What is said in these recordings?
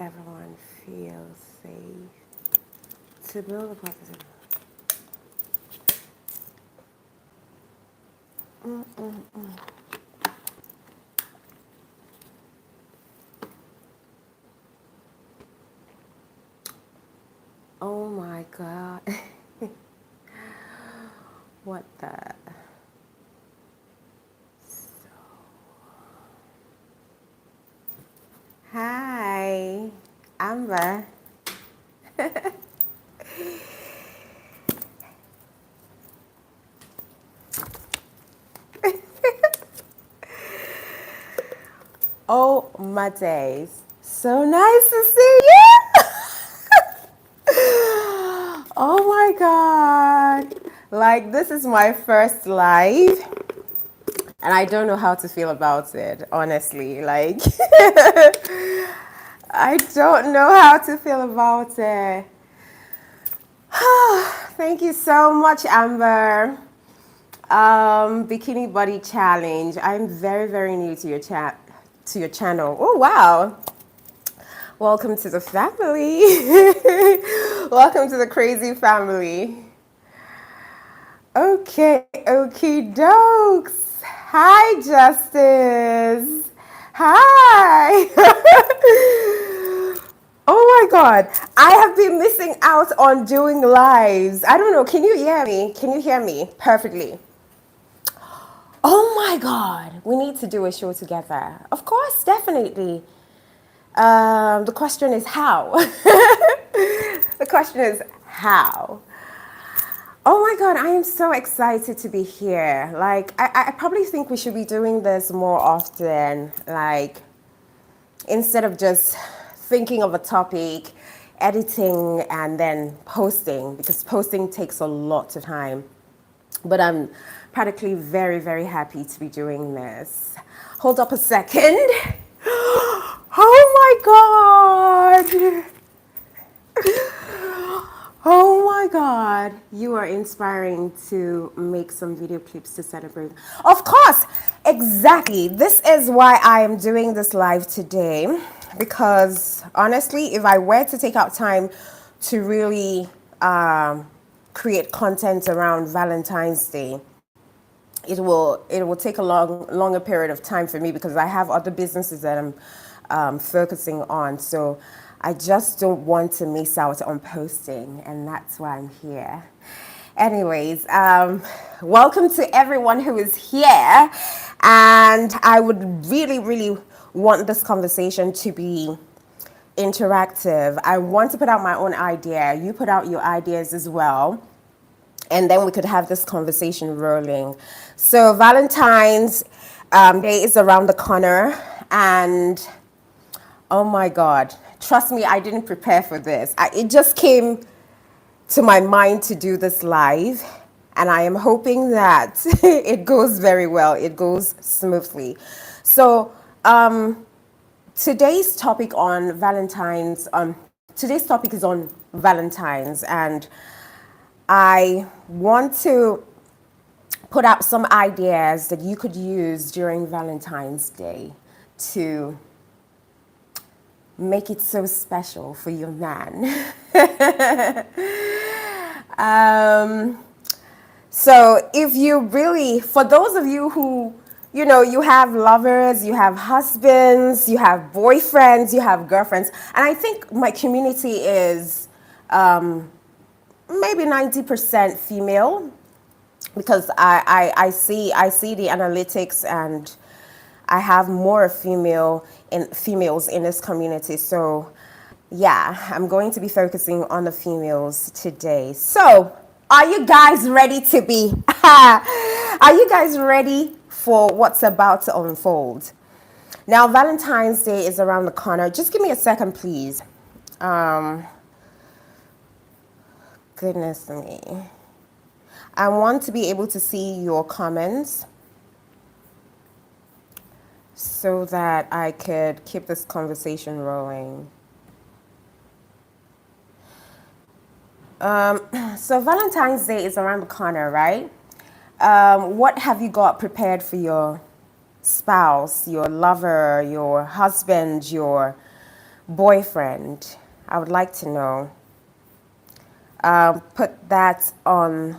everyone feel safe, to build a positive. Oh my God. What the? Hi, Amber. Oh my days. So nice to see you. Oh my God. Like, this is my first live, and I don't know how to feel about it, honestly. Like, I don't know how to feel about it. Thank you so much, Amber. Bikini Body Challenge. I'm very, very new to your channel. Oh wow. Welcome to the family. Welcome to the crazy family. Okay, okie dokes. Hi, Justice. Hi. Oh my God. I have been missing out on doing lives. I don't know. Can you hear me? Can you hear me perfectly? Oh my God. We need to do a show together. Of course, definitely. The question is how? The question is how? Oh my God, I am so excited to be here. Like, I probably think we should be doing this more often. Like, instead of just thinking of a topic, editing, and then posting, because posting takes a lot of time. But I'm practically very, very happy to be doing this. Hold up a second. Oh my God. Oh my God, you are inspiring to make some video clips to celebrate. Of course, exactly. This is why I am doing this live today. Because honestly, if I were to take out time to really create content around Valentine's Day, it will take a longer period of time for me because I have other businesses that I'm focusing on. So I just don't want to miss out on posting, and that's why I'm here. Anyways, welcome to everyone who is here, and I would really, really want this conversation to be interactive. I want to put out my own idea. You put out your ideas as well, and then we could have this conversation rolling. So Valentine's Day is around the corner, and oh my God, trust me, I didn't prepare for this. It just came to my mind to do this live, and I am hoping that it goes very well, it goes smoothly. So today's topic on Valentine's, today's topic is on Valentine's, and I want to put out some ideas that you could use during Valentine's Day to make it so special for your man. So if you really, for those of you who, you have lovers, you have husbands, you have boyfriends, you have girlfriends, and I think my community is maybe 90% female, because I see the analytics, and I have more females in this community. So yeah, I'm going to be focusing on the females today. So are you guys ready to be are you guys ready for what's about to unfold? Now, Valentine's Day is around the corner. Just give me a second, please. Goodness me. I want to be able to see your comments so that I could keep this conversation rolling. So Valentine's Day is around the corner, right? What have you got prepared for your spouse, your lover, your husband, your boyfriend? I would like to know. Put that on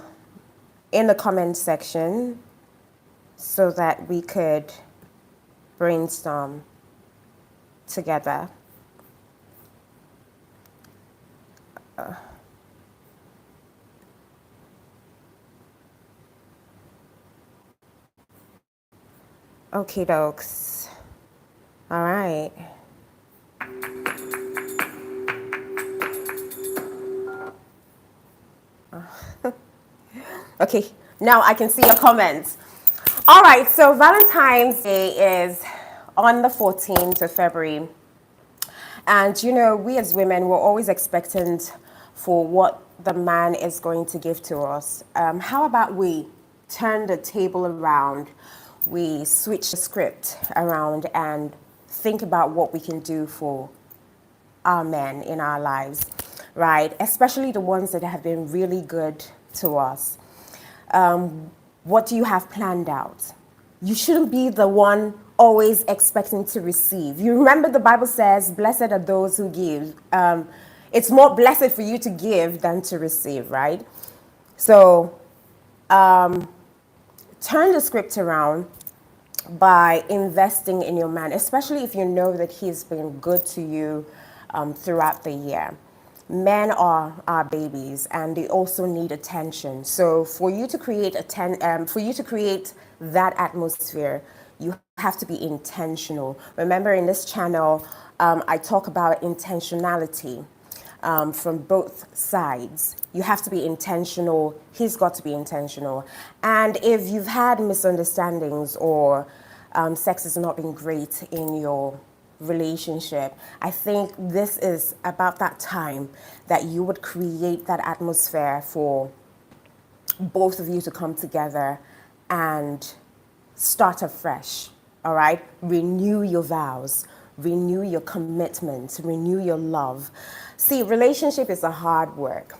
in the comment section so that we could brainstorm together. Okay, dokes. All right. Okay, now I can see your comments. All right, so Valentine's Day is on the 14th of February. And you know, we as women, we're always expectant for what the man is going to give to us. How about we turn the table around, we switch the script around and think about what we can do for our men in our lives, right? Especially the ones that have been really good to us. What do you have planned out? You shouldn't be the one always expecting to receive. You remember the Bible says, blessed are those who give. It's more blessed for you to give than to receive, right? So turn the script around by investing in your man, especially if you know that he's been good to you throughout the year. Men are our babies, and they also need attention. So for you to create that atmosphere, you have to be intentional. Remember, in this channel, I talk about intentionality from both sides. You have to be intentional. He's got to be intentional. And if you've had misunderstandings or sex has not been great in your relationship, I think this is about that time that you would create that atmosphere for both of you to come together and start afresh. All right? Renew your vows, renew your commitment, renew your love. See, relationship is a hard work,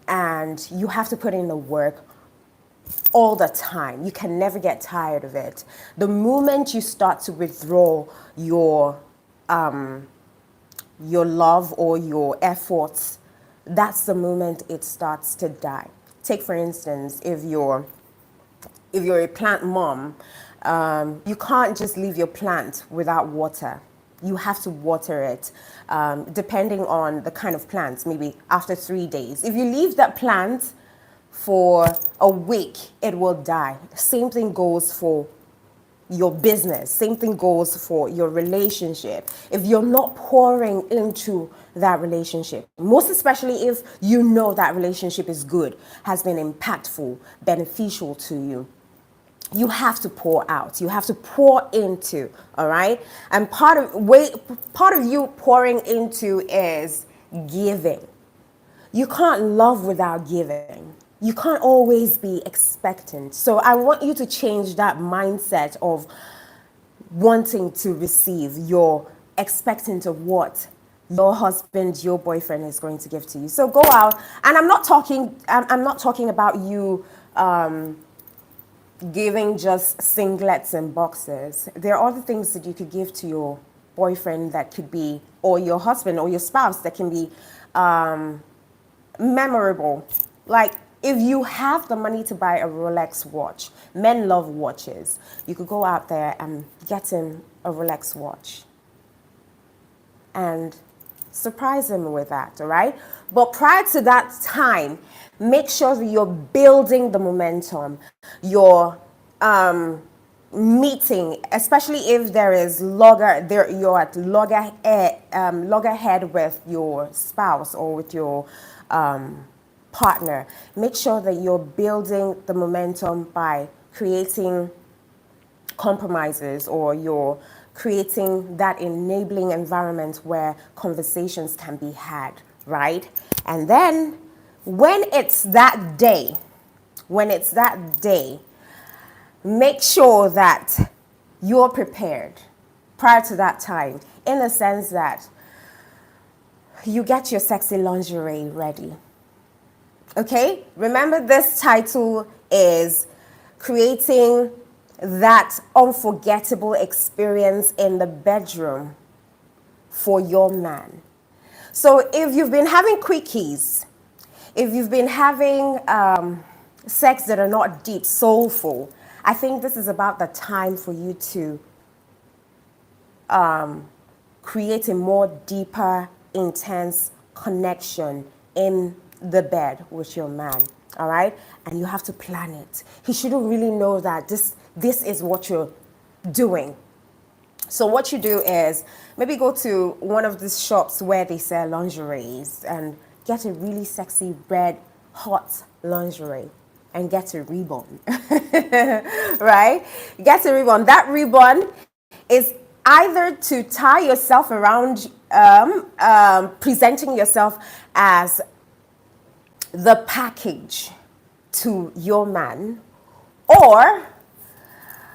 and you have to put in the work all the time. You can never get tired of it. The moment you start to withdraw your love or your efforts, that's the moment it starts to die. Take for instance, if you're a plant mom, you can't just leave your plant without water. You have to water it, depending on the kind of plants, maybe after 3 days. If you leave that plant for a week, it will die. Same thing goes for your business. Same thing goes for your relationship. If you're not pouring into that relationship, most especially if you know that relationship is good, has been impactful, beneficial to you, you have to pour out. You have to pour into, all right? And part of you pouring into is giving. You can't love without giving. You can't always be expectant. So I want you to change that mindset of wanting to receive. You're expectant of what your husband, your boyfriend is going to give to you. So go out, and I'm not talking about you giving just singlets and boxers. There are other things that you could give to your boyfriend that could be, or your husband or your spouse, that can be memorable. Like, if you have the money to buy a Rolex watch, men love watches, you could go out there and get him a Rolex watch and surprise him with that, all right? But prior to that time, make sure that you're building the momentum. You're meeting, especially if you're at loggerhead with your spouse or with your partner. Make sure that you're building the momentum by creating compromises, or you're creating that enabling environment where conversations can be had, right? And then when it's that day, make sure that you're prepared prior to that time, in the sense that you get your sexy lingerie ready. Okay? Remember, this title is creating that unforgettable experience in the bedroom for your man. So if you've been having quickies, if you've been having sex that are not deep, soulful, I think this is about the time for you to create a more deeper, intense connection in the bed with your man. All right? And you have to plan it. He shouldn't really know that this is what you're doing. So what you do is maybe go to one of these shops where they sell lingeries and get a really sexy red hot lingerie and get a ribbon. Right? Get a ribbon. That ribbon is either to tie yourself around, presenting yourself as the package to your man, or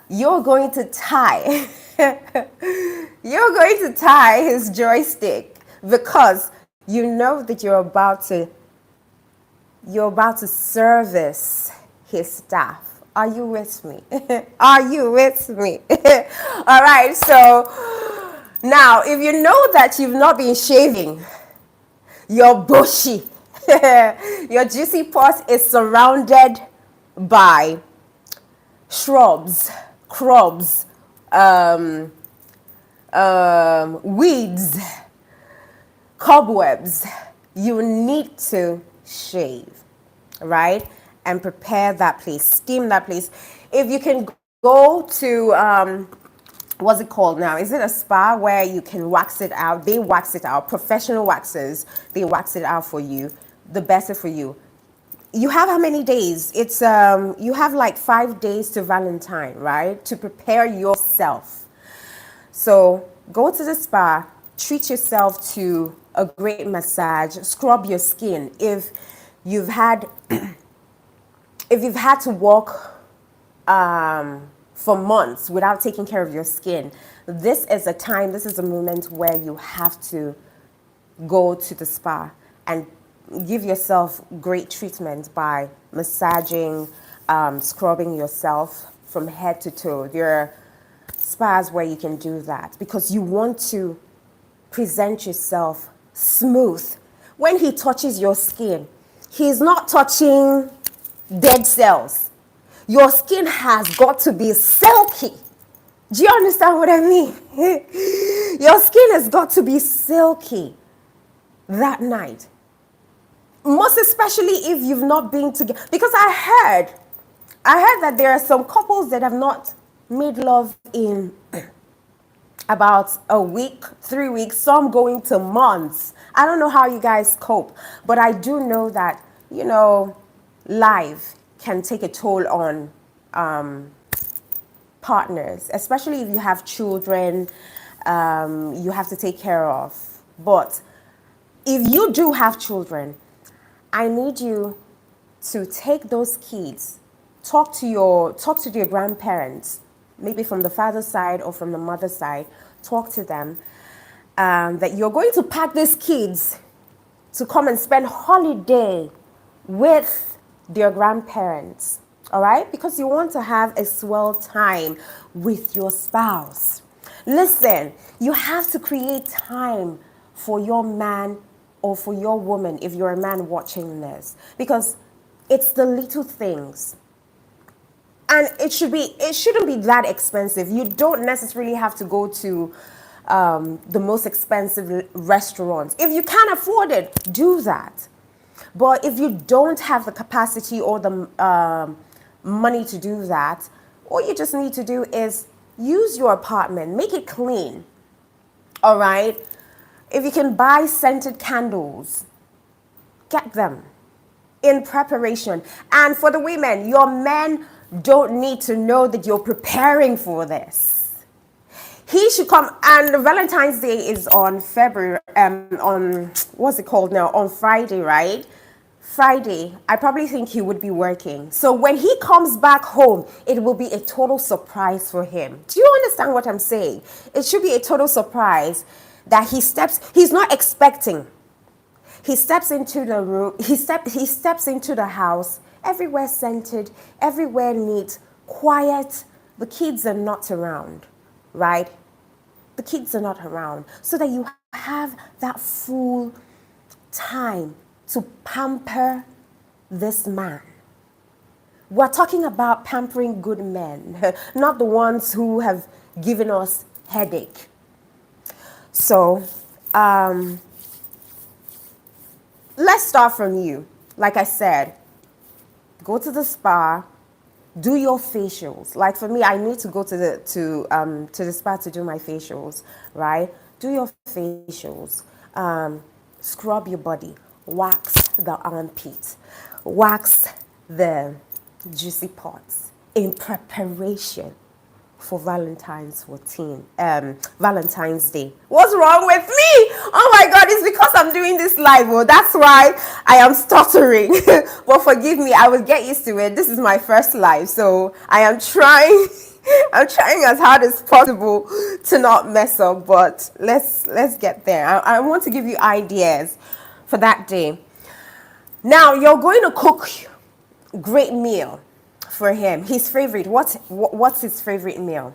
you're going to tie you're going to tie his joystick, because you know that you're about to service his staff. Are you with me? Are you with me? All right, so now if you know that you've not been shaving, you're bushy, your juicy part is surrounded by shrubs, crobs, weeds, cobwebs, you need to shave, right? And prepare that place, steam that place. If you can go to, what's it called now? Is it a spa where you can wax it out? They wax it out. Professional waxers, they wax it out for you. The better for you. You have how many days? It's you have like 5 days to Valentine, right? To prepare yourself. So go to the spa, treat yourself to a great massage, scrub your skin. If you've had to walk for months without taking care of your skin, this is a time, this is a moment where you have to go to the spa and give yourself great treatment by massaging, scrubbing yourself from head to toe. There are spas where you can do that because you want to present yourself smooth. When he touches your skin, he's not touching dead cells. Your skin has got to be silky. Do you understand what I mean? Your skin has got to be silky that night. Most especially if you've not been together. Because I heard that there are some couples that have not made love in about a week, 3 weeks, some going to months. I don't know how you guys cope, but I do know that, life can take a toll on partners, especially if you have children you have to take care of. But if you do have children, I need you to take those kids, talk to your grandparents, maybe from the father's side or from the mother's side, talk to them that you're going to pack these kids to come and spend holiday with their grandparents, all right? Because you want to have a swell time with your spouse. Listen, you have to create time for your man or for your woman if you're a man watching this, because it's the little things. And it shouldn't be that expensive. You don't necessarily have to go to the most expensive restaurants. If you can't afford it, do that. But if you don't have the capacity or the money to do that, all you just need to do is use your apartment, make it clean, all right? If you can buy scented candles, get them in preparation. And for the women, your men don't need to know that you're preparing for this. He should come, and Valentine's Day is on on what's it called now? On Friday, right? Friday, I probably think he would be working. So when he comes back home, it will be a total surprise for him. Do you understand what I'm saying? It should be a total surprise that he's not expecting. He steps into the room, he steps into the house, everywhere scented, everywhere neat, quiet. The kids are not around, right? The kids are not around, so that you have that full time to pamper this man. We're talking about pampering good men, not the ones who have given us headache. So, let's start from you. Like I said, go to the spa, do your facials. Like for me, I need to go to the spa to do my facials, right? Do your facials, scrub your body, wax the armpits, wax the juicy parts in preparation for Valentine's Day. What's wrong with me? Oh my God, it's because I'm doing this live. Well, that's why I am stuttering. But forgive me, I will get used to it. This is my first live, so I am trying. I'm trying as hard as possible to not mess up, but let's get there. I want to give you ideas for that day. Now, you're going to cook great meal for him. His favorite. What's his favorite meal?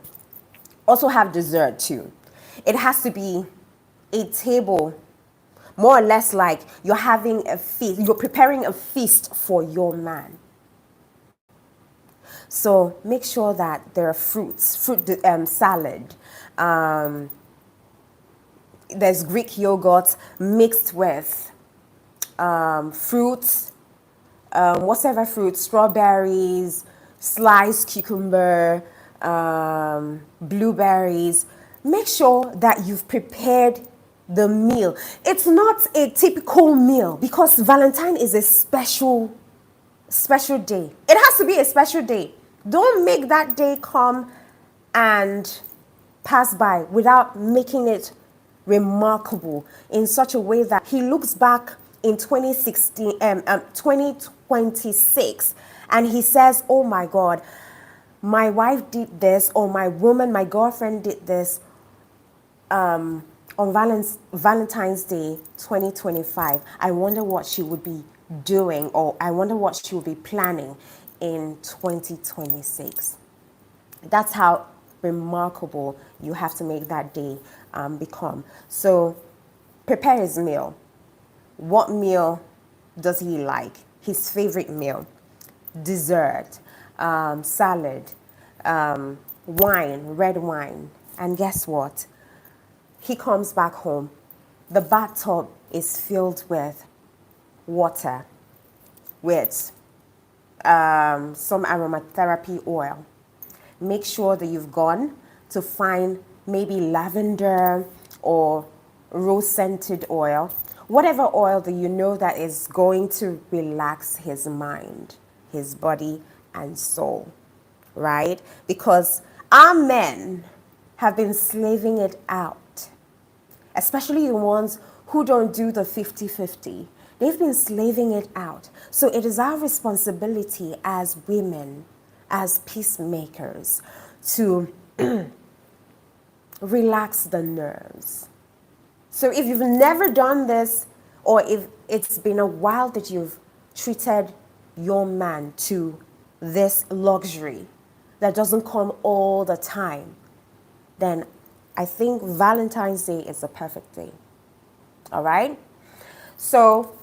Also have dessert too. It has to be a table, more or less like you're having a feast. You're preparing a feast for your man. So make sure that there are fruit salad. There's Greek yogurt mixed with fruits, whatever fruit, strawberries, sliced cucumber, blueberries. Make sure that you've prepared the meal. It's not a typical meal because Valentine is a special day. It has to be a special day. Don't make that day come and pass by without making it remarkable in such a way that he looks back in 2026 and he says, oh my God, my wife did this, or my girlfriend did this on Valentine's Day 2025. I wonder what she would be doing, or I wonder what she will be planning in 2026. That's how remarkable you have to make that day become. So prepare his meal. What meal does he like? His favorite meal. Dessert, salad, wine, red wine. And guess what? He comes back home. The bathtub is filled with water, with some aromatherapy oil. Make sure that you've gone to find maybe lavender or rose-scented oil, whatever oil that you know that is going to relax his mind, his body, and soul, right? Because our men have been slaving it out, especially the ones who don't do the 50-50. They've been slaving it out. So it is our responsibility as women, as peacemakers, to relax the nerves. So if you've never done this, or if it's been a while that you've treated your man to this luxury that doesn't come all the time, then I think Valentine's Day is the perfect day. All right? So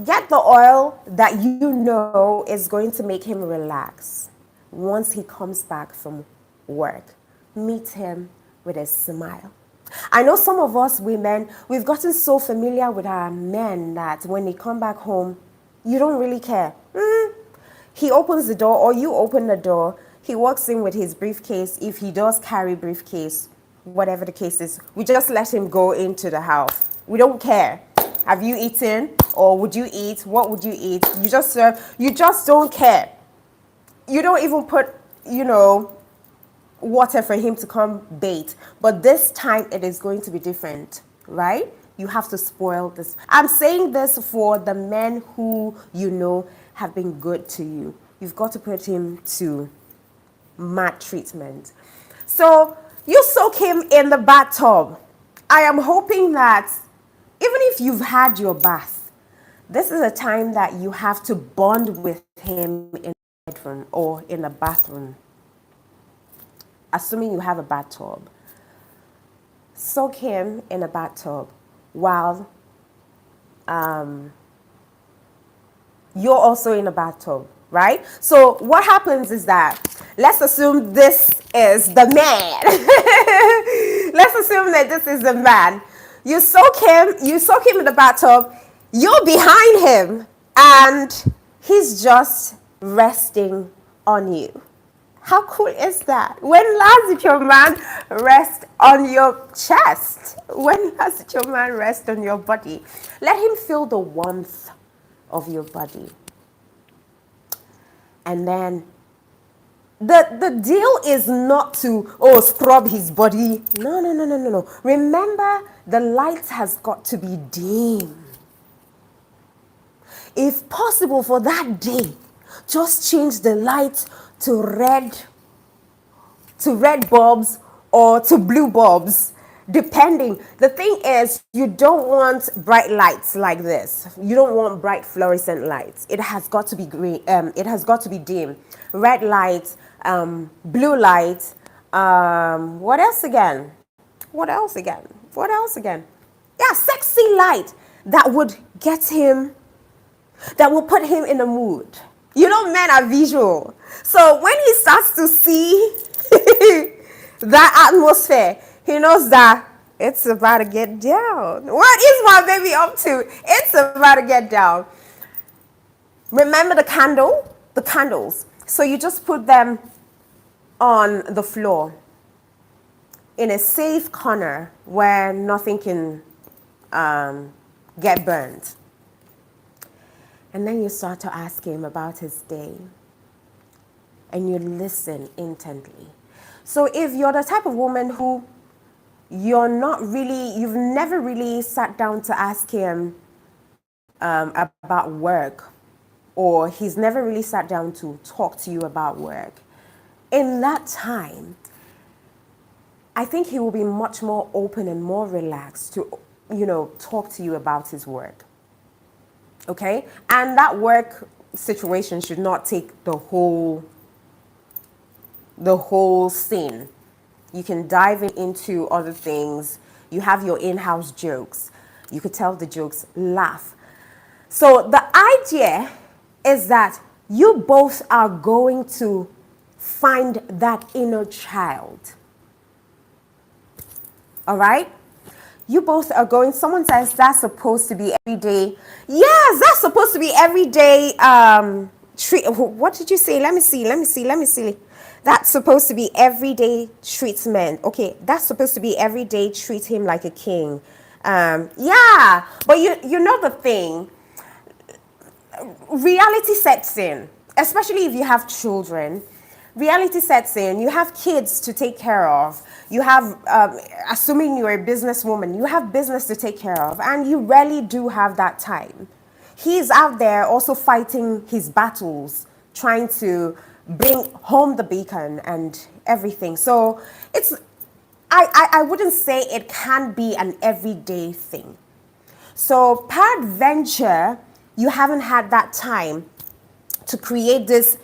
get the oil that you know is going to make him relax once he comes back from work. Meet him with a smile. I know some of us women, we've gotten so familiar with our men that when they come back home, you don't really care. He opens the door or you open the door. He walks in with his briefcase. If he does carry briefcase, whatever the case is, we just let him go into the house. We don't care. Have you eaten? Or would you eat? What would you eat? You just serve. You just don't care. You don't even put, water for him to come bathe. But this time it is going to be different, right? You have to spoil this. I'm saying this for the men who have been good to you. You've got to put him to mat treatment. So you soak him in the bathtub. I am hoping that even if you've had your bath, this is a time that you have to bond with him in the bedroom or in the bathroom. Assuming you have a bathtub. Soak him in a bathtub. while you're also in a bathtub, right? So what happens is that, let's assume this is the man. Let's assume that this is the man. You soak him in the bathtub, you're behind him, and he's just resting on you. How cool is that? When last did your man rest on your chest? When last did your man rest on your body? Let him feel the warmth of your body. And then the deal is not to, scrub his body. No. Remember, the light has got to be dim. If possible for that day, just change the light to red bulbs or to blue bulbs, depending. The thing is, you don't want bright lights like this. You don't want bright fluorescent lights. It has got to be green. It has got to be dim. Red light, blue light. What else again? Yeah, sexy light that would get him, that will put him in a mood. You know, men are visual. So when he starts to see that atmosphere, he knows that it's about to get down. What is my baby up to? It's about to get down. Remember the candles. So you just put them on the floor in a safe corner where nothing can get burned. And then you start to ask him about his day. And you listen intently. So if you're the type of woman who you've never really sat down to ask him about work, or he's never really sat down to talk to you about work, in that time, I think he will be much more open and more relaxed to, talk to you about his work. Okay? And that work situation should not take the whole scene. You can dive into other things. You have your in-house jokes. You could tell the jokes, laugh. So the idea is that you both are going to find that inner child. All right? You both are going, someone says that's supposed to be every day. Yes, that's supposed to be every day treat. What did you say? Let me see. That's supposed to be everyday treatment. Okay, that's supposed to be everyday treat him like a king. Yeah, but you know the thing, reality sets in, especially if you have children. Reality sets in. You have kids to take care of. You have, assuming you're a businesswoman, you have business to take care of, and you rarely do have that time. He's out there also fighting his battles, trying to bring home the bacon and everything. So I wouldn't say it can be an everyday thing. So peradventure, you haven't had that time to create this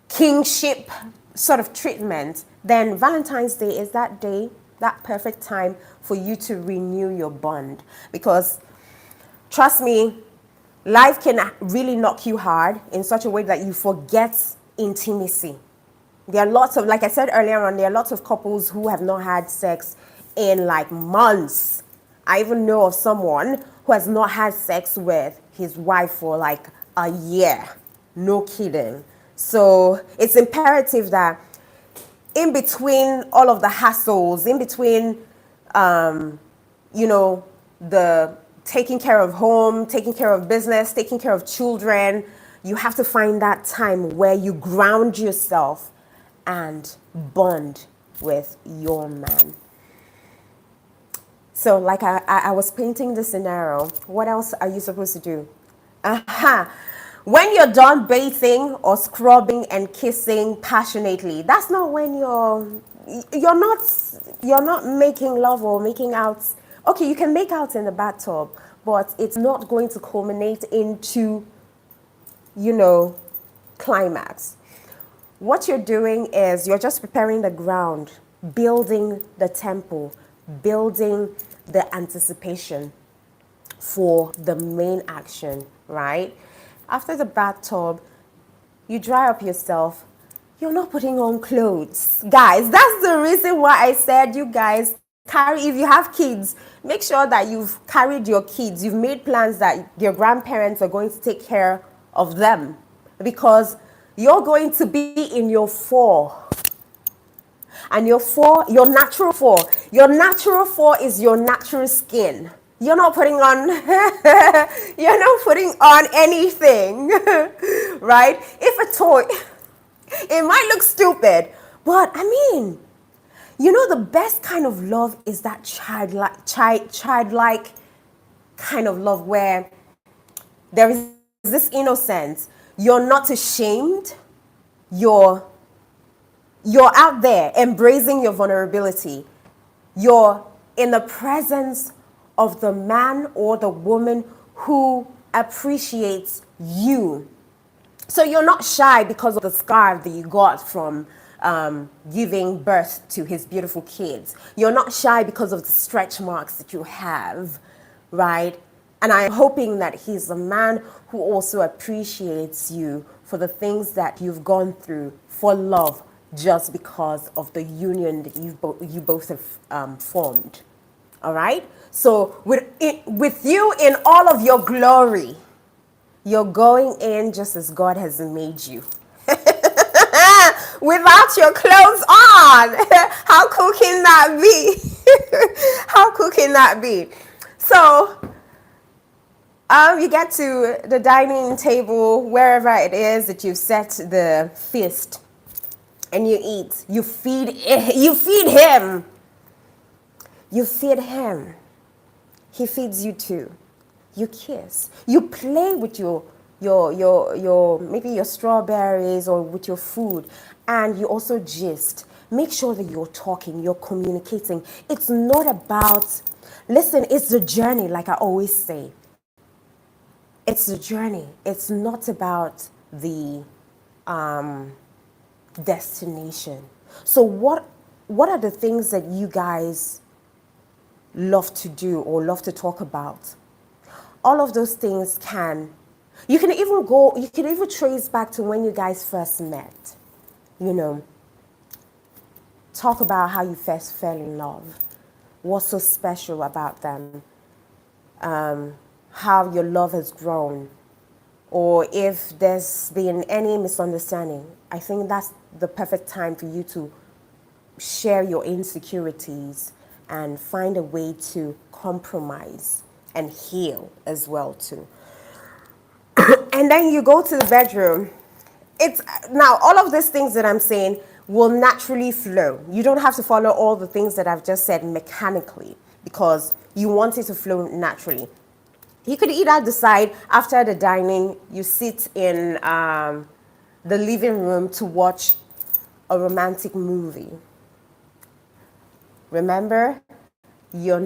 kingship sort of treatment, then Valentine's Day is that day, that perfect time for you to renew your bond. Because trust me, life can really knock you hard in such a way that you forget intimacy. There are lots of, like I said earlier on, there are lots of couples who have not had sex in like months. I even know of someone who has not had sex with his wife for like a year. No kidding. So it's imperative that in between all of the hassles, in between, the taking care of home, taking care of business, taking care of children, you have to find that time where you ground yourself and bond with your man. So like I was painting the scenario, what else are you supposed to do? When you're done bathing or scrubbing and kissing passionately, that's not when you're not making love or making out. Okay, you can make out in the bathtub, but it's not going to culminate into, climax. What you're doing is you're just preparing the ground, building the temple, building the anticipation. for the main action, right? After the bathtub, you dry up yourself. You're not putting on clothes. Guys, that's the reason why I said you guys carry, if you have kids, make sure that you've carried your kids. You've made plans that your grandparents are going to take care of them, because you're going to be in your four. And your natural four is your natural skin. You're not putting on, you're not putting on anything, right? If a toy, it might look stupid, but I mean, you know, the best kind of love is that childlike kind of love where there is this innocence. You're not ashamed. You're out there embracing your vulnerability. You're in the presence of the man or the woman who appreciates you. So you're not shy because of the scar that you got from giving birth to his beautiful kids. You're not shy because of the stretch marks that you have, right? And I'm hoping that he's a man who also appreciates you for the things that you've gone through for love, just because of the union that you both have formed. All right? So with you in all of your glory, you're going in just as God has made you. Without your clothes on. How cool can that be? How cool can that be? So you get to the dining table, wherever it is that you've set the feast, and you eat. You feed him. You feed him. He feeds you too. You kiss. You play with your maybe your strawberries or with your food, and you also gist. Make sure that you're talking, you're communicating. It's not about, listen, it's the journey, like I always say. It's the journey. It's not about the destination. So what are the things that you guys love to do or love to talk about? All of those things you can even trace back to when you guys first met. You know, talk about how you first fell in love. What's so special about them? How your love has grown. Or if there's been any misunderstanding, I think that's the perfect time for you to share your insecurities and find a way to compromise and heal as well too. And then you go to the bedroom. Now all of these things that I'm saying will naturally flow. You don't have to follow all the things that I've just said mechanically, because you want it to flow naturally. You could either decide after the dining, you sit in the living room to watch a romantic movie. Remember, you're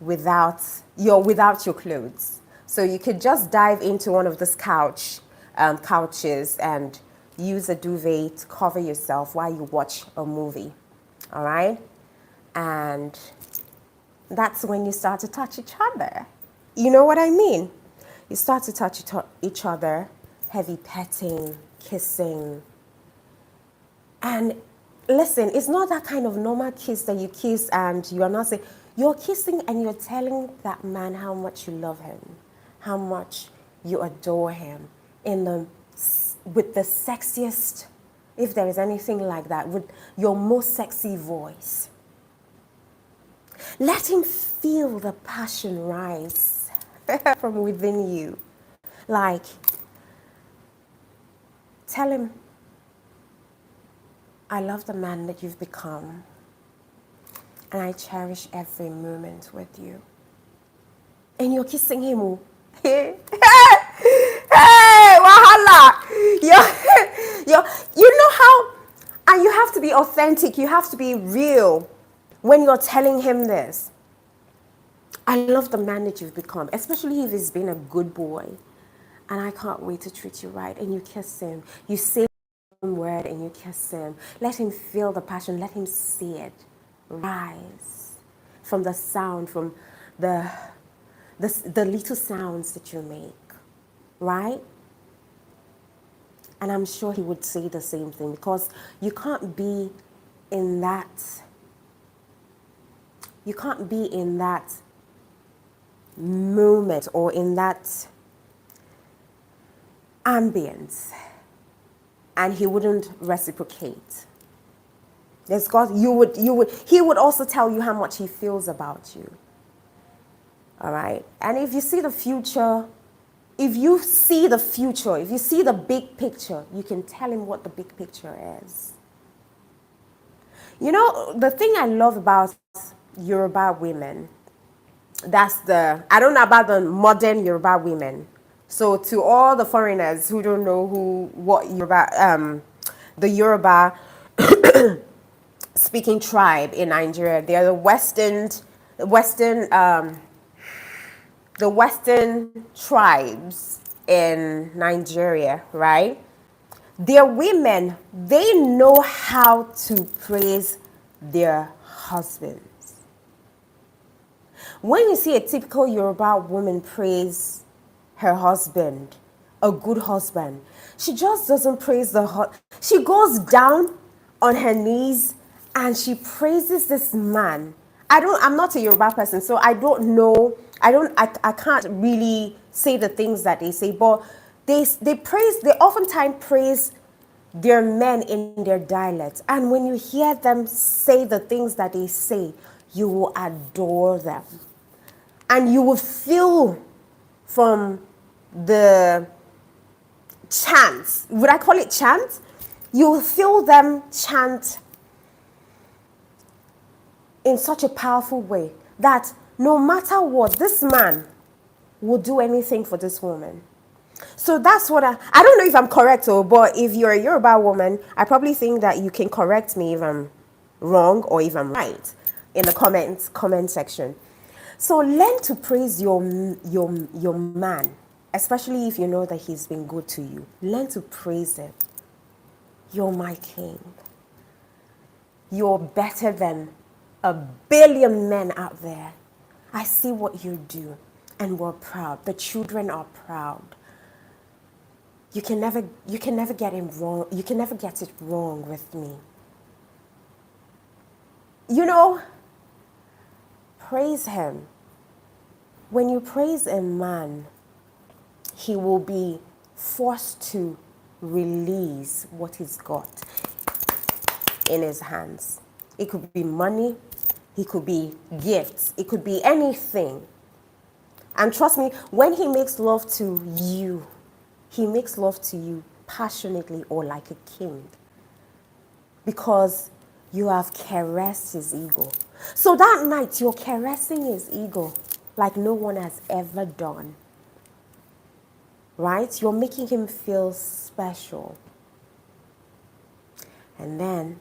without your clothes. So you could just dive into one of these couches and use a duvet to cover yourself while you watch a movie. All right? And that's when you start to touch each other. You know what I mean? You start to touch each other, heavy petting, kissing. And listen, it's not that kind of normal kiss that you kiss and you are not saying, you're kissing and you're telling that man how much you love him, how much you adore him, with the sexiest, if there is anything like that, with your most sexy voice. Let him feel the passion rise from within you. Like, tell him, I love the man that you've become, and I cherish every moment with you. And you're kissing him. Oh. Hey, wahala! You know how, and you have to be authentic, you have to be real when you're telling him this. I love the man that you've become, especially if he's been a good boy. And I can't wait to treat you right. And you kiss him. You say one word and you kiss him. Let him feel the passion. Let him see it rise from the sound, from the the little sounds that you make, right? And I'm sure he would say the same thing, because you can't be in that, you can't be in that moment or in that ambience and he wouldn't reciprocate. There's God, he would also tell you how much he feels about you. All right? And if you see the future, if you see the big picture, you can tell him what the big picture is. You know, the thing I love about Yoruba women, I don't know about the modern Yoruba women. So to all the foreigners who don't know the Yoruba speaking tribe in Nigeria, they are the Western tribes in Nigeria, right? Their women, they know how to praise their husbands. When you see a typical Yoruba woman praise her husband, a good husband, she just doesn't praise she goes down on her knees and she praises this man. I'm not a Yoruba person, so I don't know. I can't really say the things that they say, but they oftentimes praise their men in their dialects. And when you hear them say the things that they say, you will adore them. And you will feel from the chants, would I call it chant? You will feel them chant in such a powerful way that no matter what, this man will do anything for this woman. So that's what I don't know if I'm correct, but if you're a Yoruba woman, I probably think that you can correct me if I'm wrong or if I'm right in the comment section. So learn to praise your man, especially if you know that he's been good to you. Learn to praise him. You're my king. You're better than a billion men out there. I see what you do, and we're proud. The children are proud. You can never get it wrong. You can never get it wrong with me. You know, praise him. When you praise a man, he will be forced to release what he's got in his hands. It could be money, it could be gifts, it could be anything. And trust me, when he makes love to you, he makes love to you passionately or like a king, because you have caressed his ego. So that night, you're caressing his ego like no one has ever done. Right? You're making him feel special. And then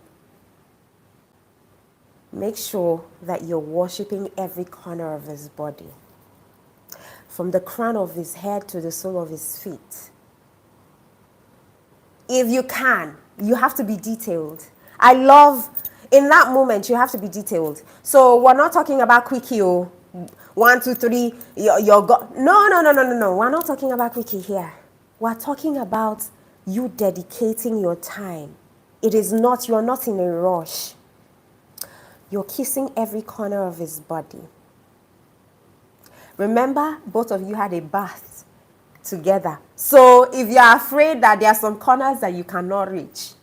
make sure that you're worshiping every corner of his body, from the crown of his head to the sole of his feet. If you can, you have to be detailed. I love, in that moment, you have to be detailed. So we're not talking about quickie, 1, 2, 3, you're go. No. We're not talking about quickie here. We're talking about you dedicating your time. You're not in a rush. You're kissing every corner of his body. Remember, both of you had a bath together. So if you're afraid that there are some corners that you cannot reach,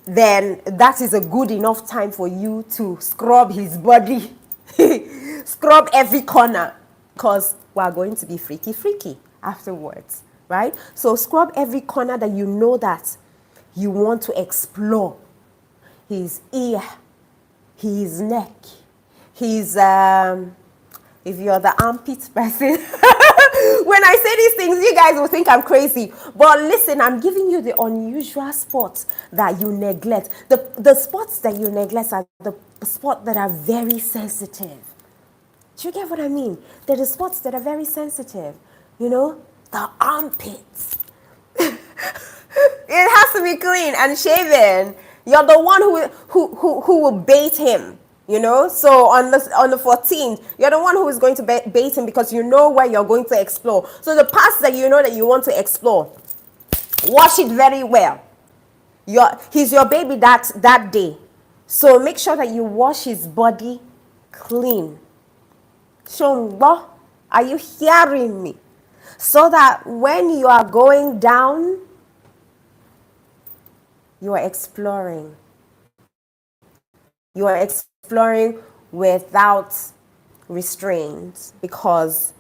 then that is a good enough time for you to scrub his body. Scrub every corner, because we are going to be freaky afterwards, right? So scrub every corner that you know that you want to explore. His ear, his neck, his if you're the armpit person. When I say these things, you guys will think I'm crazy. But listen, I'm giving you the unusual spots that you neglect. The spots that you neglect are the spots that are very sensitive. Do you get what I mean? They're the spots that are very sensitive. You know, the armpits. It has to be clean and shaven. You're the one who will bait him. You know, so on the 14th, you're the one who is going to bait him because you know where you're going to explore. So the parts that you know that you want to explore, wash it very well. He's your baby that day. So make sure that you wash his body clean. Shongbo, are you hearing me? So that when you are going down, you are exploring. You are exploring without restraint because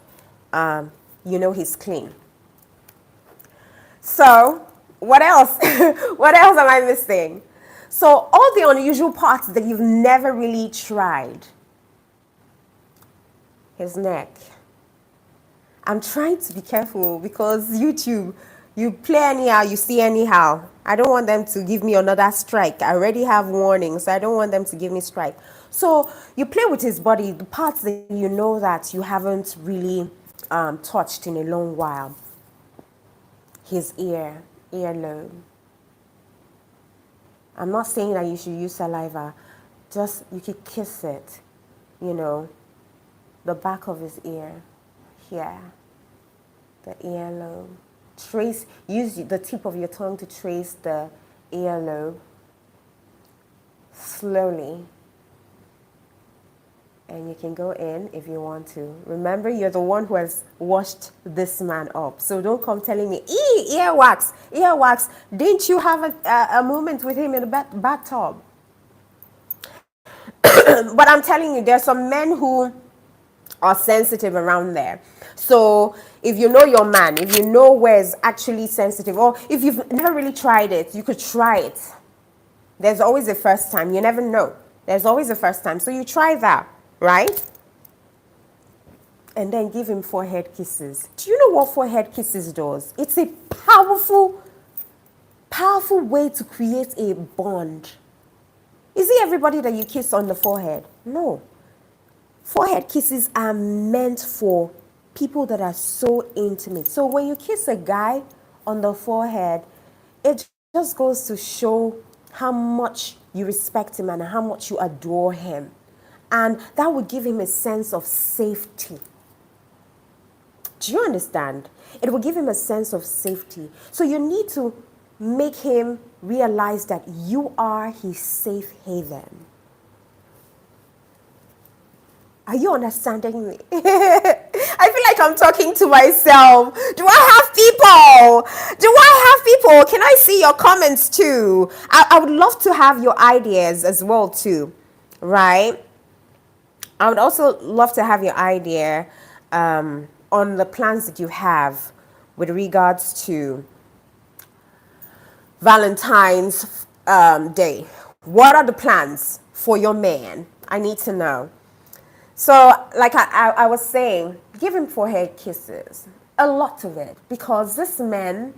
you know he's clean. So, what else? What else am I missing? So, all the unusual parts that you've never really tried. His neck. I'm trying to be careful because YouTube, you play anyhow, you see anyhow. I don't want them to give me another strike. I already have warnings, so I don't want them to give me strike. So you play with his body, the parts that you know that you haven't really touched in a long while. His earlobe. I'm not saying that you should use saliva. Just, you could kiss it, you know, the back of his ear, here, the earlobe. Use the tip of your tongue to trace the earlobe slowly. And you can go in if you want to. Remember, you're the one who has washed this man up. So don't come telling me, earwax, earwax. Didn't you have a moment with him in the bathtub? But I'm telling you, there's some men who are sensitive around there. So if you know your man, if you know where it's actually sensitive, or if you've never really tried it, you could try it. There's always a first time. You never know. There's always a first time. So you try that, right? And then give him forehead kisses. Do you know what forehead kisses does? It's a powerful, powerful way to create a bond. Is it everybody that you kiss on the forehead? No. Forehead kisses are meant for people that are so intimate. So when you kiss a guy on the forehead, it just goes to show how much you respect him and how much you adore him. And that would give him a sense of safety. Do you understand? It will give him a sense of safety. So you need to make him realize that you are his safe haven. Are you understanding me? I feel like I'm talking to myself. Do I have people? Do I have people? Can I see your comments too? I would love to have your ideas as well too, right? I would also love to have your idea on the plans that you have with regards to Valentine's Day. What are the plans for your man? I need to know. So, like I was saying, give him forehead kisses. A lot of it. Because these men,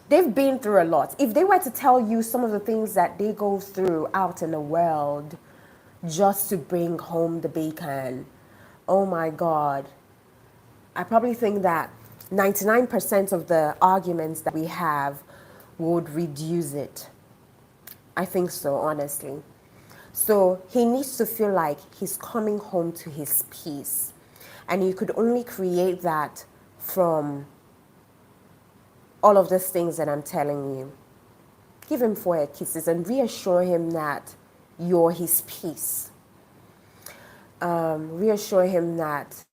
they've been through a lot. If they were to tell you some of the things that they go through out in the world just to bring home the bacon, oh my God. I probably think that 99% of the arguments that we have would reduce it. I think so, honestly. So he needs to feel like he's coming home to his peace. And you could only create that from all of these things that I'm telling you. Give him forehead kisses and reassure him that you're his peace. Reassure him that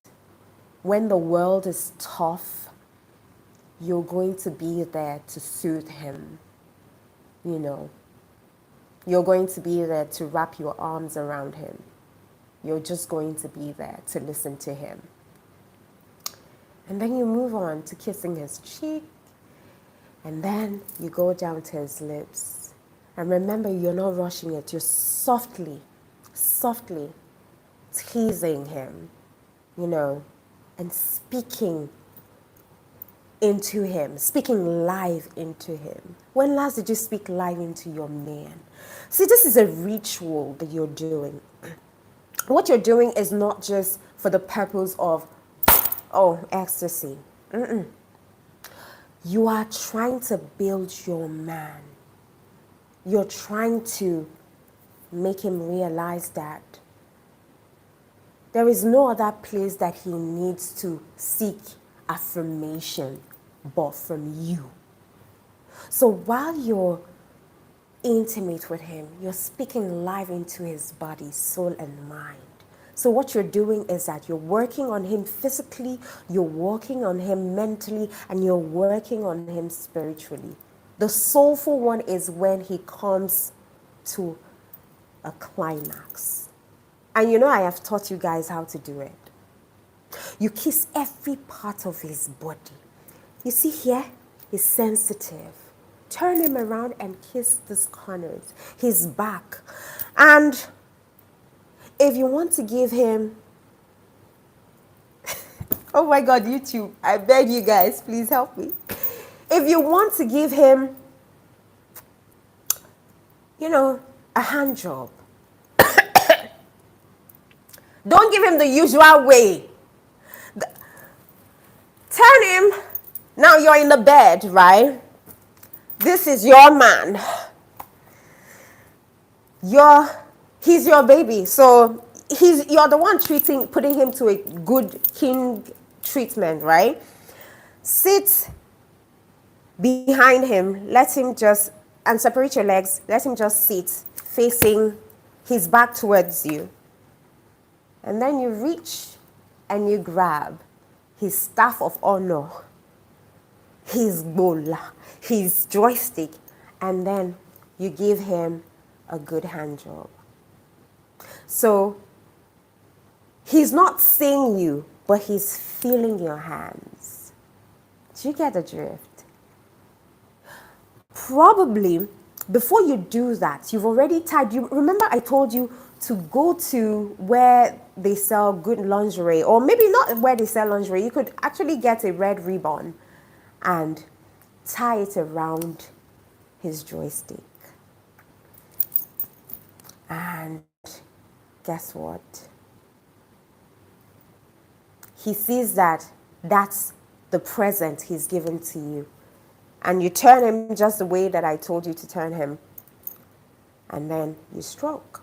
when the world is tough, you're going to be there to soothe him, you know. You're going to be there to wrap your arms around him. You're just going to be there to listen to him. And then you move on to kissing his cheek. And then you go down to his lips. And remember, you're not rushing it. You're softly teasing him, you know, and speaking into him, speaking live into him. When last did you speak live into your man? See, this is a ritual that you're doing. What you're doing is not just for the purpose of, oh, ecstasy. You are trying to build your man. You're trying to make him realize that there is no other place that he needs to seek affirmation but from you. So while you're intimate with him, you're speaking life into his body, soul, and mind. So what you're doing is that you're working on him physically, you're working on him mentally, and you're working on him spiritually. The soulful one is when he comes to a climax. And you know I have taught you guys how to do it. You kiss every part of his body. You see here, he's sensitive. Turn him around and kiss these corners, his back. And if you want to give him, oh my God, YouTube, I beg you guys, please help me. If you want to give him, a hand job, don't give him the usual way. Turn him, now you're in the bed, right? This is your man. He's your baby. So you're the one putting him to a good king treatment, right? Sit behind him, and separate your legs. Let him just sit facing his back towards you. And then you reach and you grab his staff of honor, his bola, his joystick, and then you give him a good hand job. So he's not seeing you, but he's feeling your hands. Do you get the drift? Probably before you do that, you've already tied. You remember I told you to go to where they sell good lingerie, or maybe not where they sell lingerie. You could actually get a red ribbon and tie it around his joystick. And guess what? He sees that that's the present he's given to you. And you turn him just the way that I told you to turn him. And then you stroke.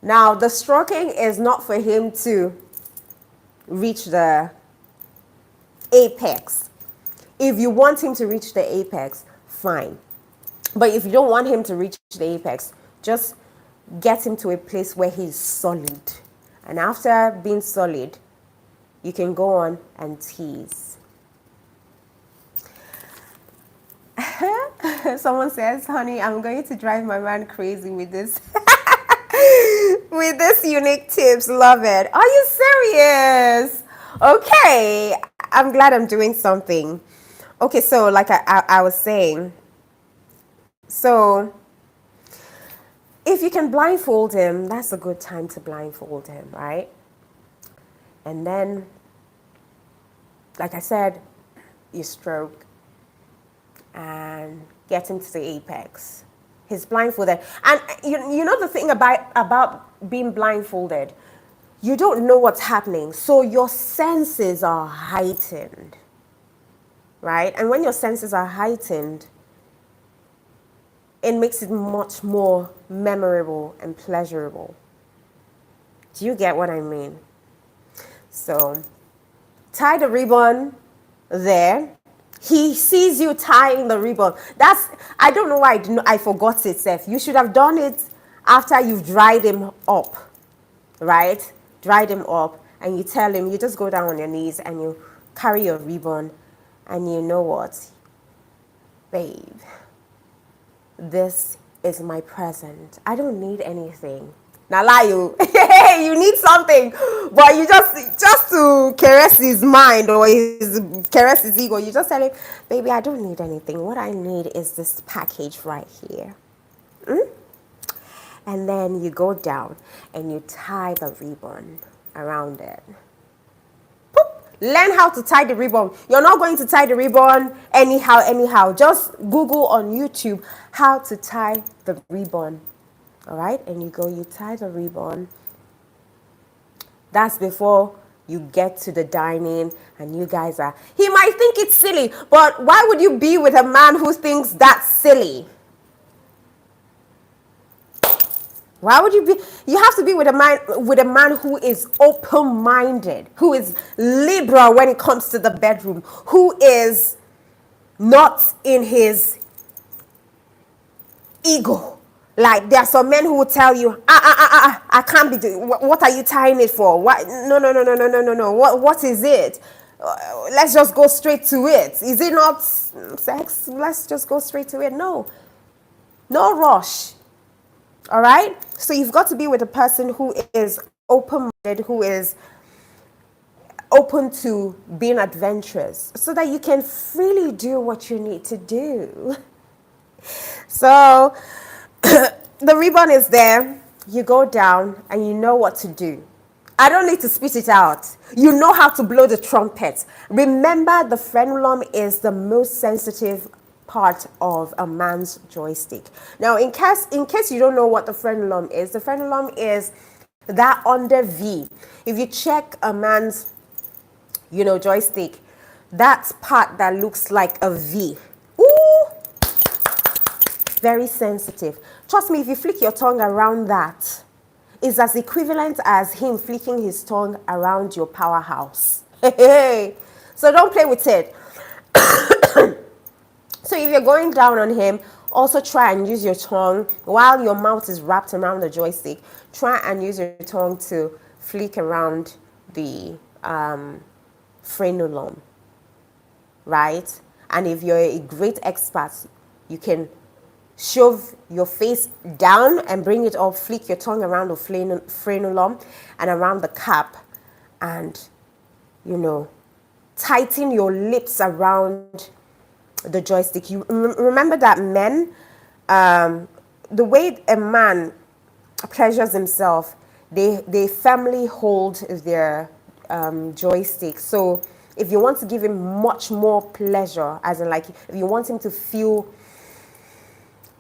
Now, the stroking is not for him to reach the apex. If you want him to reach the apex, fine. But if you don't want him to reach the apex, just get him to a place where he's solid. And after being solid, you can go on and tease. Someone says, honey, I'm going to drive my man crazy with this. With this unique tips. Love it. Are you serious? Okay. I'm glad I'm doing something. Okay, so like I was saying, so if you can blindfold him, that's a good time to blindfold him, right? And then, like I said, you stroke and get him to the apex. He's blindfolded. And you know the thing about being blindfolded, you don't know what's happening. So your senses are heightened, right? And when your senses are heightened, it makes it much more memorable and pleasurable. Do you get what I mean? So tie the ribbon there. He sees you tying the ribbon. I don't know why I forgot it, Seth. You should have done it after you've dried him up, right? Dried him up, and you tell him, you just go down on your knees and you carry your ribbon, and you know what? Babe, this is my present. I don't need anything. Now lie you. You need something, but you just to caress his mind or caress his ego, you just tell him, baby, I don't need anything. What I need is this package right here. And then you go down and you tie the ribbon around it. Poop. Learn how to tie the ribbon. You're not going to tie the ribbon anyhow. Just Google on YouTube how to tie the ribbon. All right, and you tie the ribbon. That's before you get to the dining, and you guys he might think it's silly, but why would you be with a man who thinks that's silly? Why would you be? You have to be with a man who is open-minded, who is liberal when it comes to the bedroom, who is not in his ego. Like there are some men who will tell you, I can't be doing. What are you tying it for? What? No, no, no, no, no, no, no, no. What is it? Let's just go straight to it. Is it not sex? Let's just go straight to it. No, no rush. All right. So you've got to be with a person who is open-minded, who is open to being adventurous, so that you can freely do what you need to do. So the ribbon is there. You go down and you know what to do. I don't need to spit it out. You know how to blow the trumpet. Remember, the frenulum is the most sensitive part of a man's joystick. Now, in case you don't know what the frenulum is that under V. If you check a man's, joystick, that part that looks like a V. Ooh, very sensitive. Trust me, if you flick your tongue around that, it's as equivalent as him flicking his tongue around your powerhouse. So don't play with it. So if you're going down on him, also try and use your tongue while your mouth is wrapped around the joystick. Try and use your tongue to flick around the frenulum, right? And if you're a great expert, you can shove your face down and bring it up, flick your tongue around the frenulum and around the cap, and, tighten your lips around the joystick. You remember that men, the way a man pleasures himself, they firmly hold their joystick. So if you want to give him much more pleasure, as in like if you want him to feel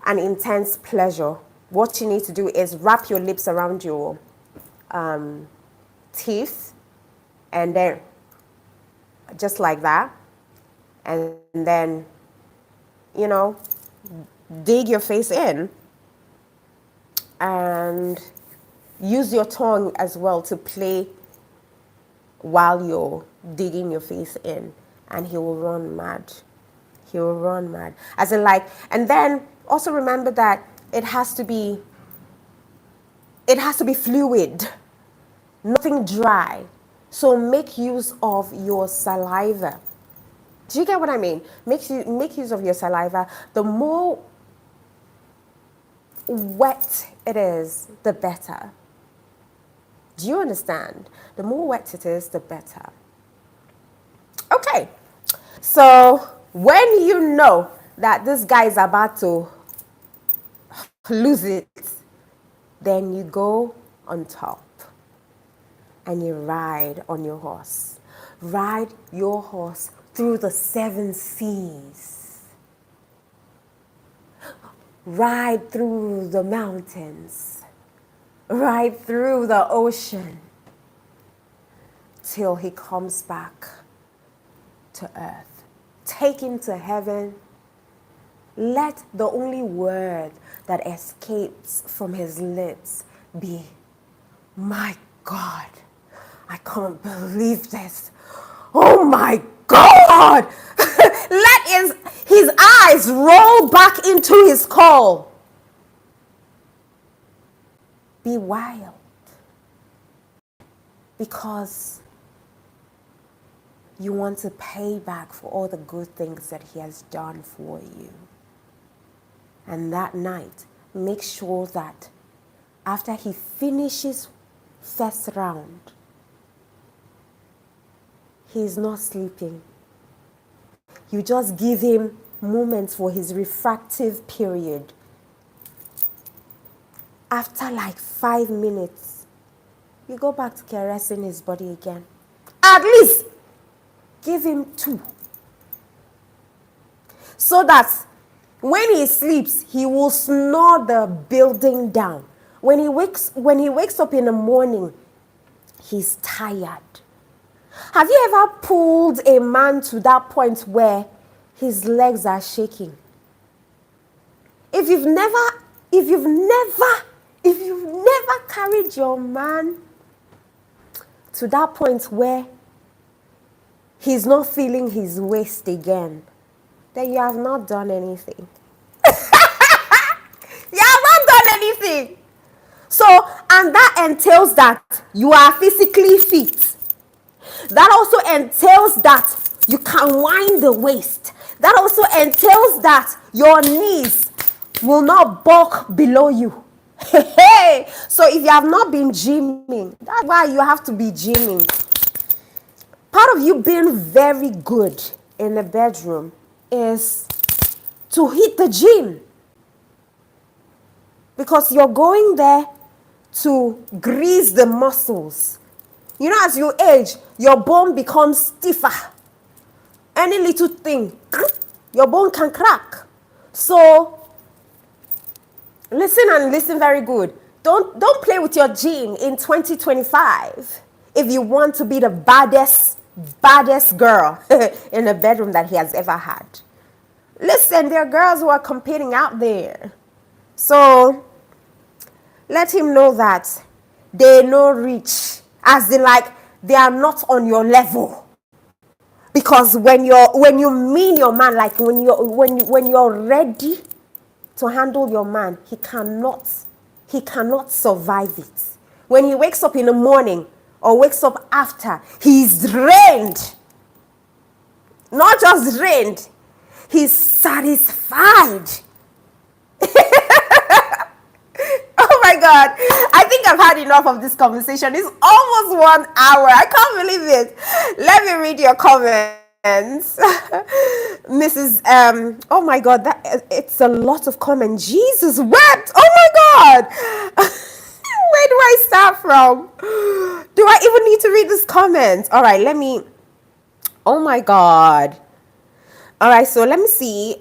an intense pleasure, what you need to do is wrap your lips around your teeth, and then just like that, and then dig your face in and use your tongue as well to play while you're digging your face in, and he will run mad. He will run mad. As in like, and then also remember that it has to be fluid, nothing dry. So make use of your saliva. Do you get what I mean? Make use of your saliva. The more wet it is, the better. Do you understand? The more wet it is, the better. Okay. So when you know that this guy is about to lose it, then you go on top and you ride on your horse. Ride your horse through the 7 seas. Ride through the mountains. Ride through the ocean till he comes back to earth. Take him to heaven. Let the only word that escapes from his lips be, "My God, I can't believe this. Oh my God!" Let his eyes roll back into his skull. Be wild. Because you want to pay back for all the good things that he has done for you. And that night, make sure that after he finishes first round, he's not sleeping. You just give him moments for his refractive period. After like 5 minutes, you go back to caressing his body again. At least give him 2. So that when he sleeps, he will snore the building down. When he wakes up in the morning, he's tired. Have you ever pulled a man to that point where his legs are shaking? If you've never If you've never carried your man to that point where he's not feeling his waist again, then you have not done anything. You have not done anything. So, and that entails that you are physically fit. That also entails that you can wind the waist. That also entails that your knees will not bulk below you. Hey, so if you have not been gymming, that's why you have to be gymming. Part of you being very good in the bedroom is to hit the gym, because you're going there to grease the muscles. You know, as you age, your bone becomes stiffer. Any little thing, your bone can crack. So listen, and listen very good. Don't play with your gym in 2025 if you want to be the baddest girl in the bedroom that he has ever had. Listen, there are girls who are competing out there. So let him know that they no reach, as in like they are not on your level. Because when you mean your man, like when you're ready to handle your man, he cannot survive it. When he wakes up in the morning or wakes up after, he's drained. Not just drained, he's satisfied. Oh my God, I think I've had enough of this conversation. It's almost 1 hour. I can't believe it. Let me read your comments. Mrs. Oh my God, it's a lot of comments. Jesus wept. Oh my God. Where do I start from? Do I even need to read this comment? All right, let me. Oh my God. All right, so let me see.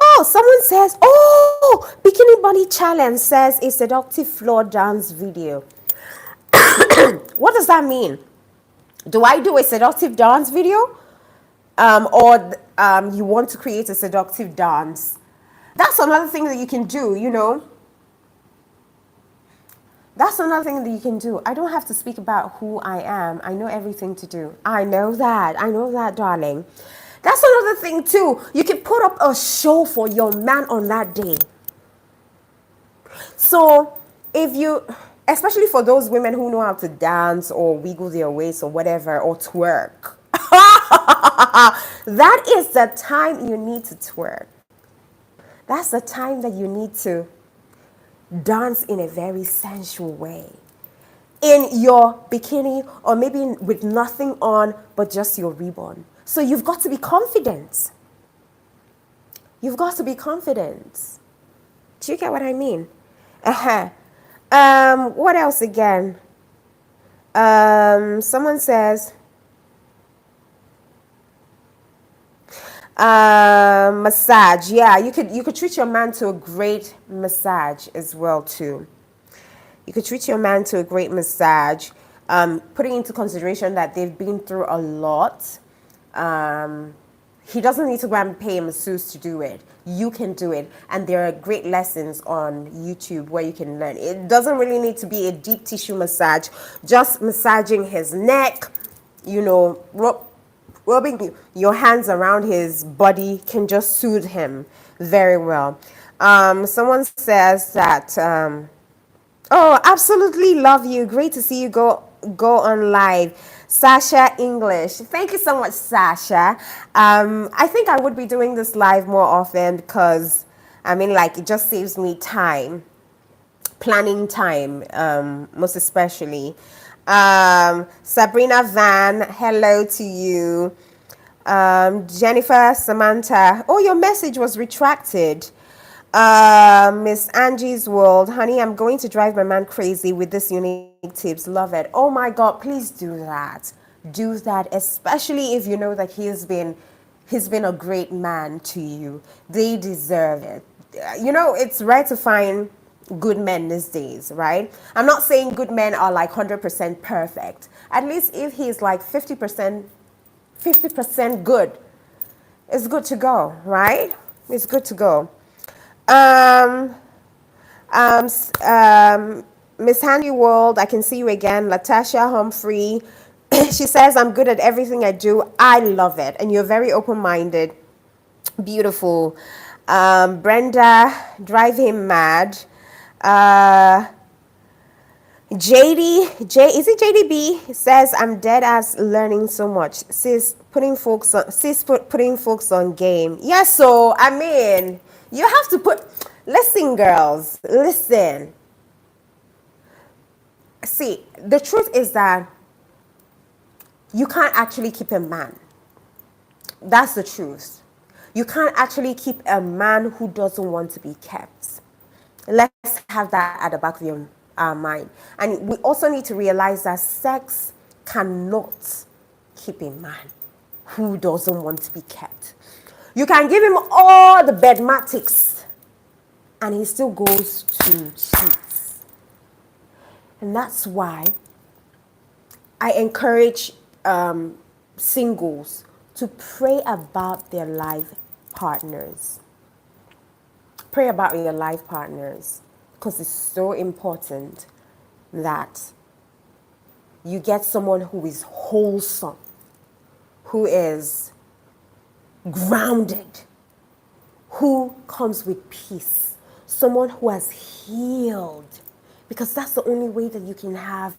Oh, someone says, oh, Bikini Body Challenge says a seductive floor dance video. What does that mean? Do I do a seductive dance video? Or you want to create a seductive dance? That's another thing that you can do, you know. That's another thing that you can do. I don't have to speak about who I am. I know everything to do. I know that, darling. That's another thing too. You can put up a show for your man on that day. So if you, especially for those women who know how to dance or wiggle their waist or whatever, or twerk, that is the time you need to twerk. That's the time that you need to dance in a very sensual way. In your bikini, or maybe with nothing on but just your ribbon. So you've got to be confident. You've got to be confident. Do you get what I mean? What else again? Someone says, massage. Yeah, you could treat your man to a great massage as well too. You could treat your man to a great massage, putting into consideration that they've been through a lot. He doesn't need to go and pay a masseuse to do it. You can do it. And there are great lessons on YouTube where you can learn. It doesn't really need to be a deep tissue massage. Just massaging his neck, you know, rubbing your hands around his body can just soothe him very well. Someone says that, oh, absolutely love you. Great to see you go on live. Sasha English. Thank you so much, Sasha. I think I would be doing this live more often because, I mean, like, it just saves me time. Planning time, most especially. Sabrina Van, hello to you. Jennifer Samantha, oh, your message was retracted. Miss Angie's World, honey, I'm going to drive my man crazy with this unique tips. Love it. Oh my God, please do that. Do that, especially if you know that he's been a great man to you. They deserve it. You know, it's rare to find good men these days, right? I'm not saying good men are like 100% perfect. At least if he's like 50% good, it's good to go, right? It's good to go. Miss Handy World, I can see you again. Latasha Humphrey, she says, I'm good at everything I do. I love it. And you're very open minded. Beautiful. Brenda, drive him mad. Uh, is it JDB? Says, I'm dead as learning so much. Putting folks on game. Yes, so, I mean, you have to listen, girls, listen. See, the truth is that you can't actually keep a man. That's the truth. You can't actually keep a man who doesn't want to be kept. Let's have that at the back of your mind. And we also need to realize that sex cannot keep a man who doesn't want to be kept. You can give him all the bedmatics and he still goes to cheat. And that's why I encourage singles to pray about their life partners. Pray about your life partners because it's so important that you get someone who is wholesome, who is grounded, who comes with peace, someone who has healed, because that's the only way that you can have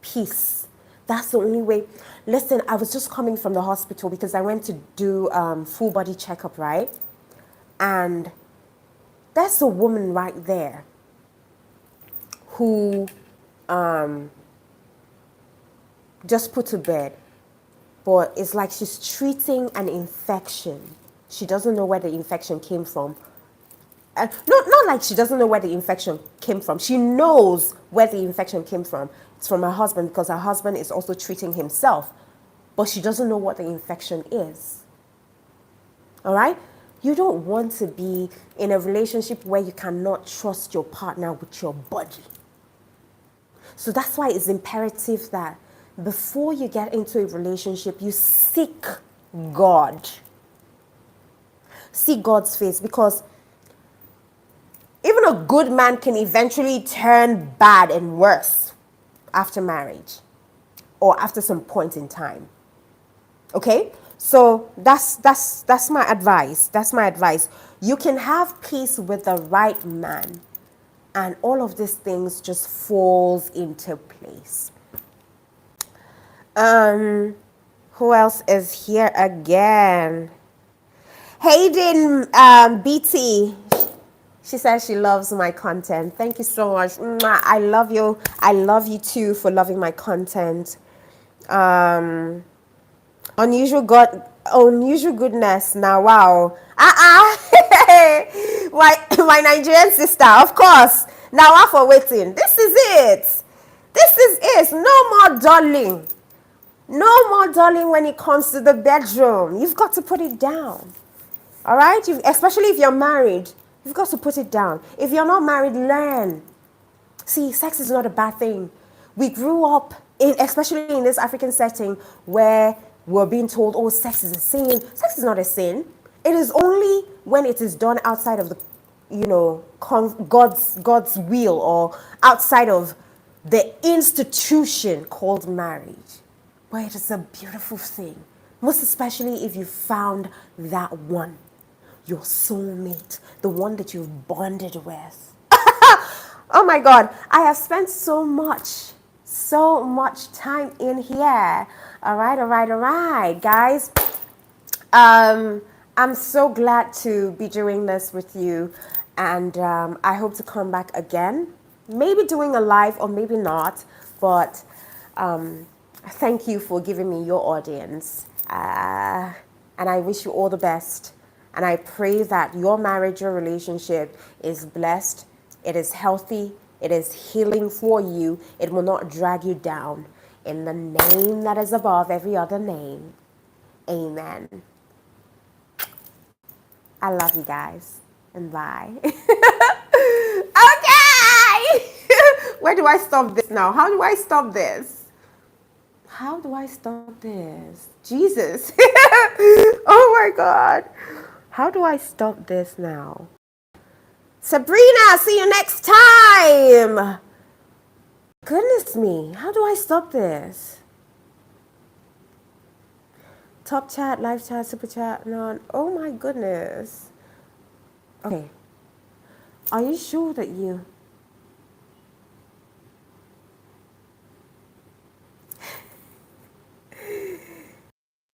peace. That's the only way. Listen, I was just coming from the hospital because I went to do full body checkup, right? And there's a woman right there who just put to bed, but it's like she's treating an infection. She doesn't know where the infection came from. Not like she doesn't know where the infection came from. She knows where the infection came from. It's from her husband because her husband is also treating himself. But she doesn't know what the infection is. All right? You don't want to be in a relationship where you cannot trust your partner with your body. So that's why it's imperative that before you get into a relationship, you seek God. Seek God's face, because even a good man can eventually turn bad and worse after marriage or after some point in time. Okay? So that's my advice. That's my advice. You can have peace with the right man, and all of these things just falls into place. Who else is here again? Hayden BT. She says she loves my content. Thank you so much. Mwah, I love you. I love you too for loving my content. Unusual goodness. Now, wow. My Nigerian sister, of course. Now, for waiting. This is it. This is it. No more darling. No more darling when it comes to the bedroom. You've got to put it down. All right? Especially if you're married. You've got to put it down. If you're not married, learn. See, sex is not a bad thing. We grew up, especially in this African setting, where we're being told, oh, sex is a sin. Sex is not a sin. It is only when it is done outside of the, God's will, or outside of the institution called marriage. But it is a beautiful thing. Most especially if you found that one. Your soulmate, the one that you've bonded with. Oh my God, I have spent so much time in here. All right, guys. I'm so glad to be doing this with you, and I hope to come back again. Maybe doing a live or maybe not, but thank you for giving me your audience, and I wish you all the best. And I pray that your marriage or relationship is blessed, it is healthy, it is healing for you, it will not drag you down. In the name that is above every other name, amen. I love you guys, and bye. Okay! Where do I stop this now? How do I stop this? How do I stop this? Jesus. Oh my God. How do I stop this now? Sabrina, see you next time. Goodness me, how do I stop this? Top chat, live chat, super chat, none. Oh my goodness. Okay. Are you sure that you